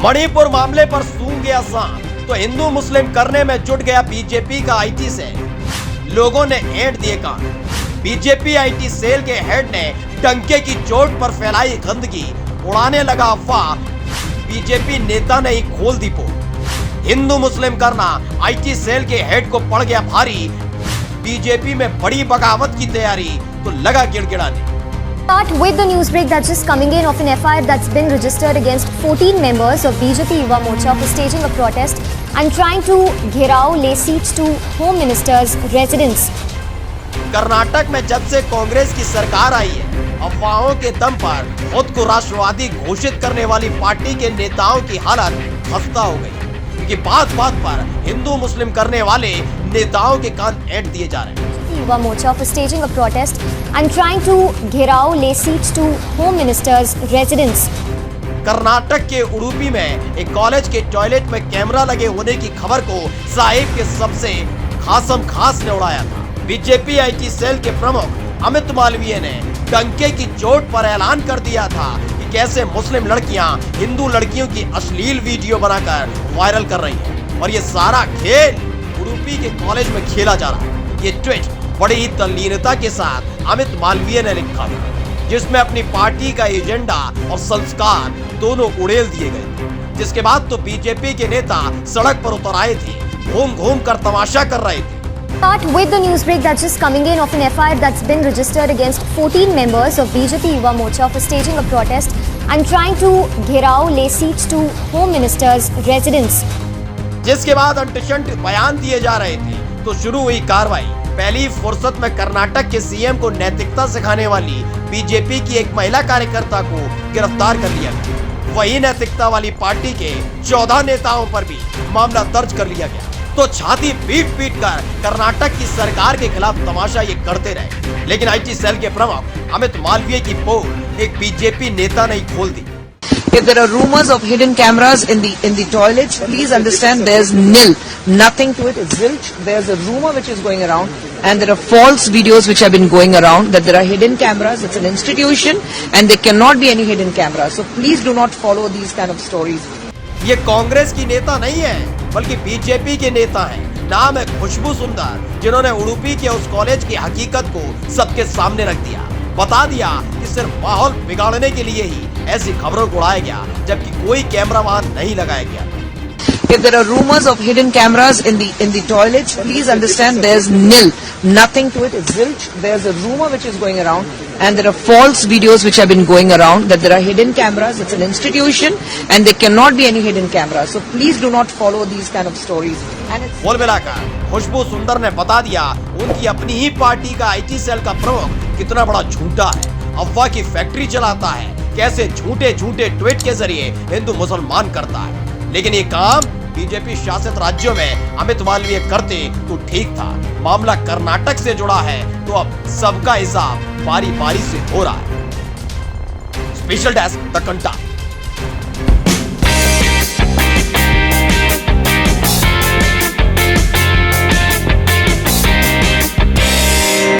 मणिपुर मामले पर सूंघ गया सांप तो हिंदू मुस्लिम करने में जुट गया बीजेपी का आईटी सेल। लोगों ने ऐंठ दिए कान। बीजेपी आईटी सेल के हेड ने डंके की चोट पर फैलाई गंदगी, उड़ाने लगा अफवाह। बीजेपी नेता ने ही खोल दी पोल। हिंदू मुस्लिम करना आईटी सेल के हेड को पड़ गया भारी। बीजेपी में बड़ी बगावत की तैयारी तो लगा गिड़गिड़ाने। Start with the news break that's just coming in of an FIR that's been registered against 14 members of BJP Yuva Morcha for staging a protest and trying to घेराव lay siege to Home Minister's residence. Karnataka में जब से कांग्रेस की सरकार आई है, अफवाहों के दम पर खुद को राष्ट्रवादी घोषित करने वाली पार्टी के नेताओं की हालत खस्ता हो गई, क्योंकि बात बात पर हिंदू मुस्लिम करने वाले नेताओं के कान ऐंठ दिए जा रहे हैं। Yuva Morcha for staging a protest and trying to घेराव lay siege to Home Minister's residence. Karnataka के उडुपी में एक कॉलेज के टॉयलेट में कैमरा लगे होने की खबर को साहिब के सबसे खासम खास ने उड़ाया था। बीजेपी आईटी सेल के प्रमुख अमित मालवीय ने डंके की चोट पर ऐलान कर दिया था कि कैसे मुस्लिम लड़कियां हिंदू लड़कियों की अश्लील वीडियो बनाकर वायरल कर रही हैं और ये सारा खेल उडुपी के कॉलेज में खेला जा रहा है। ये ट्वीट बड़ी ही तल्लीनता के साथ अमित मालवीय ने लिखा था, जिसमें अपनी पार्टी का एजेंडा और संस्कार दोनों उड़ेल दिए गए। जिसके बाद तो बीजेपी के नेता सड़क पर उतर आए थे, घूम घूम कर तमाशा कर रहे थे। Start with the news break that's just coming in of an FIR that's been registered against 14 members of BJP Yuva Morcha for staging a protest and trying to घेराव lay siege to Home Minister's residence. जिसके बाद अंटशंट बयान दिए जा रहे थे तो शुरू हुई कार्रवाई। पहली फुर्सत में कर्नाटक के सीएम को नैतिकता सिखाने वाली बीजेपी की एक महिला कार्यकर्ता को गिरफ्तार कर लिया गया। वही नैतिकता वाली पार्टी के 14 नेताओं पर भी मामला दर्ज कर लिया गया। तो छाती पीट पीट कर कर्नाटक की सरकार के खिलाफ तमाशा ये करते रहे, लेकिन आईटी सेल के प्रमुख अमित मालवीय की पोल एक बीजेपी नेता ने खोल दी। If there are rumors of hidden cameras in the toilets, please understand there's nil, nothing to it. It's zilch. There's a rumor which is going around, and there are false videos which have been going around that there are hidden cameras. It's an institution, and there cannot be any hidden cameras. So please do not follow these kind of stories. ये कांग्रेस की नेता नहीं है, बल्कि BJP के नेता हैं। नाम है खुशबू सुंदर, जिन्होंने उडुपी के उस कॉलेज की हकीकत को सबके सामने रख दिया। बता दिया कि सिर्फ माहौल बिगाड़ने के लिए ही ऐसी खबरों को उड़ाया गया, जबकि कोई कैमरा वहां नहीं लगाया गया। If there are rumors of hidden cameras in the toilets, please understand there's nil, nothing to it. It's zilch. There's a rumor which is going around, and there are false videos which have been going around that there are hidden cameras. It's an institution, and there cannot be any hidden cameras. So please do not follow these kind of stories. And it's बोल मिलाकर खुशबू सुंदर ने बता दिया उनकी अपनी ही party का IT cell का प्रमुख कितना बड़ा झूठा है, अफवाह की फैक्ट्री चलाता है, कैसे झूठे झूठे ट्वीट के जरिए हिंदू मुसलमान करता है। लेकिन ये काम बीजेपी शासित राज्यों में अमित मालवीय करते तो ठीक था। मामला कर्नाटक से जुड़ा है तो अब सबका हिसाब बारी बारी से हो रहा है। स्पेशल डेस्क द कंटा।